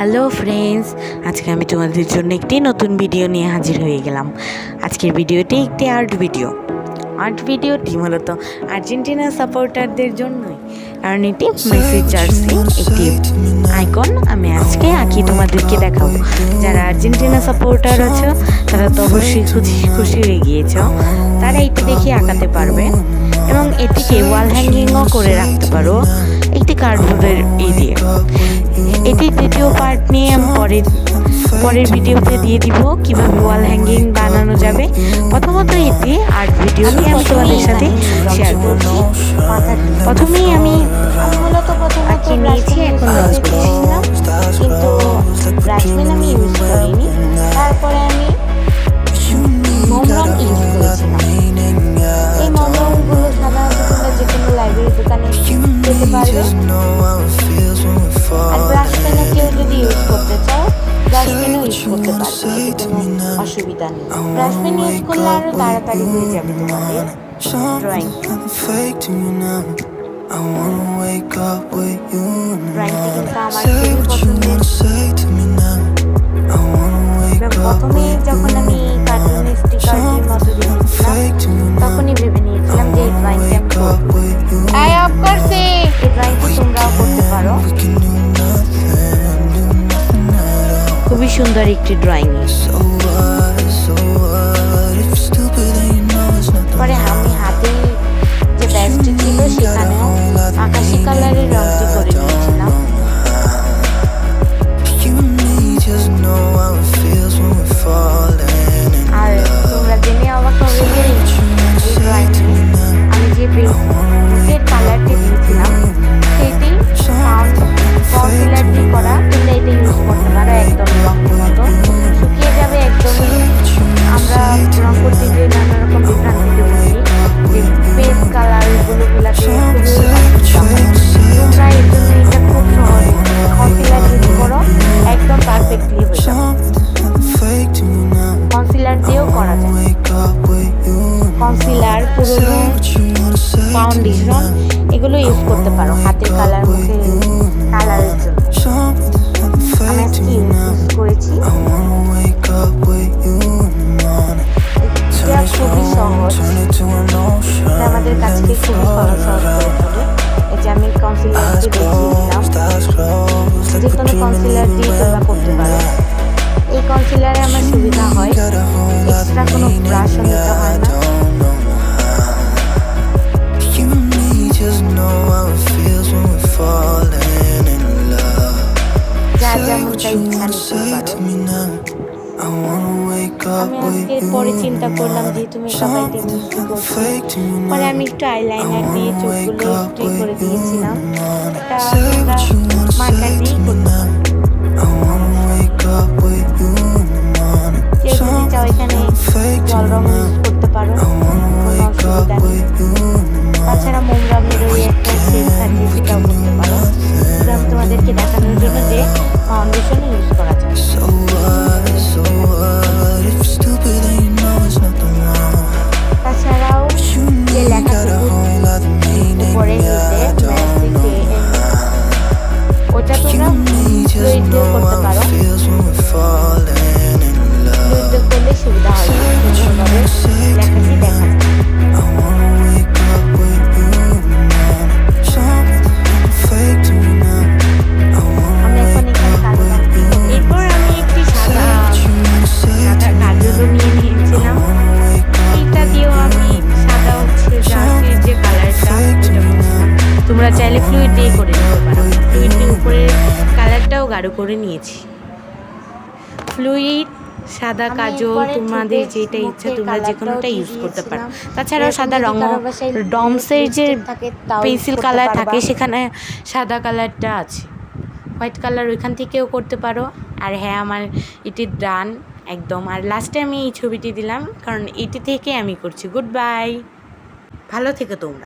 Hello friends, আজকে আমি তোমাদের জন্য একটি নতুন ভিডিও নিয়ে হাজির হয়ে গেলাম। আজকের ভিডিওটি একটি আর্ট ভিডিওটি মূলত আর্জেন্টিনা সাপোর্টারদের জন্যই, কারণ এটি মেসি জার্সি একটি আইকন আমি আজকে আঁকি তোমাদেরকে দেখাবো। যারা আর্জেন্টিনা সাপোর্টার আছো তারা তো অবশ্যই খুশি হয়ে গিয়েছ, তারা এটি দেখে আঁকাতে পারবে এবং এটিকে ওয়াল হ্যাঙ্গিংও করে রাখতে পারো একটি কার্ডবোর্ডের দিয়ে। এটি দ্বিতীয় পার্ট নিয়ে আমি পরের ভিডিওতে দিয়ে দিব কিভাবে ওয়াল হ্যাঙ্গিং বানানো যাবে। প্রথমত এটি আর্ট ভিডিও নিয়ে আমি তোমাদের সাথে শেয়ার করছি। প্রথমেই আমি মূলত আঁকিয়ে নিয়েছি, এখন রং করছিলাম, কিন্তু ব্রাশ পেন আমি ইউজ করিনি। তারপরে আমি মোম রং ইউজ করেছিলাম। এই মোম রংগুলো সাধারণত তোমরা যে কোনো লাইব্রেরি দোকানে পেতে পারবে। আর ব্রাশ পেনও কেউ যদি ইউজ করতে চাও ব্রাশ পেনও ইউজ করতে পারবে, কোনো অসুবিধা নেই। ব্রাশ পেন ইউজ করলে আরও তাড়াতাড়ি হয়ে যাবে তোমাদের ড্রয়িং। ড্রয়িংটি কিন্তু আমার খুবই পছন্দের। প্রথমে যখন আমি কার্টুন স্টিকারটির মতো দেখেছিলাম তখনই ভেবে নিয়েছিলাম যে এই ড্রয়িংটি আমি করবো। এই ড্রয়িংটি তোমরাও করতে পারো। খুবই সুন্দর একটি ড্রয়িং। পরে আমি হাতে যে ব্যাগটি ছিল সেখানেও আকাশি কালারের রংটি করে নিয়েছিলাম। আর তোমরা জেনে অবাক হবে যে এই ড্রয়িংটি আমি যে বুকের কালারটি দিয়েছিলাম সেটি কনসিলার দিয়ে করা। তোমরা এটা ইউজ করতে পারো একদম রঙের মতো, শুকিয়ে যাবে একদমই। আমরা রং করতে গিয়ে নানা রকম বিভ্রান্তিতে পড়ি যে ফেস কালারগুলোকে তোমরা এর জন্য এটা খুব সহজে কনসিলার ইউজ করো, একদম পারফেক্টলি হয়ে যাবে। কনসিলার দিয়েও করা যায়। কনসিলার, পুরোনো ফাউন্ডেশন এগুলো ইউজ করতে পারো হাতের কালার, মুখের কালারের জন্য। আমি আজকে ইউজ করেছি। এটা খুবই সহজ, আমাদের কাছকে খুবই সহজ করে তোলে। এই যে আমি কনসিলারটি দেখিয়ে দিলাম, যে কোনো কনসিলার দিয়ে তোমরা করতে পারো। এই কনসিলারে আমার সুবিধা হয়, এক্সট্রা কোনো ব্রাশও নিতে হয় না। যা যেমনটা ইচ্ছা নিতে পারো। আমি আজকে পরে চিন্তা করলাম যেহেতু মেকআপ আর্টিস্ট করছি, পরে আমি একটু আইলাইনার দিয়ে চোখগুলো স্ট্রে করে দিয়েছিলাম। এটা তোমরা মার্কার দিয়েই করতে পারো। কেউ যদি চাও এখানে জল রং ইউজ করতে পারো, কোনো অসুবিধা নেই। তাছাড়া মোম রঙের ওই একটা শেড থাকে সেটাও করতে পারো। আমি তোমাদেরকে দেখানোর জন্য যে ফাউন্ডেশন ইউজ করা যায়। তাছাড়াও যে লেখাটুকু উপরে নিতে ওটা তোমরা ফ্লুইড দিয়েও করতে পারো। ফ্লুইড দিয়ে করলে সুবিধা হয়, সুন্দরভাবে লেখাটি দেখা যায়। আমি এখন এখানে কালো রং দিব। এরপর আমি একটি সাদা কাজলও নিয়ে নিয়েছিলাম। এটা দিয়েও আমি সাদা জার্সির যে কালারটা তোমরা চাইলে ফ্লুইড দিয়ে করে নিতে পারো। ফ্লুইড দিয়ে উপরের কালারটাও গাঢ় করে নিয়েছি। ফ্লুইড, সাদা কাজল, তোমাদের যেটা ইচ্ছা তোমরা যে কোনোটা ইউজ করতে পারো। তাছাড়াও সাদা রং ডমসের যে পেন্সিল কালার থাকে সেখানে সাদা কালারটা আছে, হোয়াইট কালার ওইখান থেকেও করতে পারো। আর হ্যাঁ, আমার এটি ডান একদম। আর লাস্টে আমি এই ছবিটি দিলাম কারণ এটি থেকে আমি করছি। গুড বাই, ভালো থেকো তোমরা।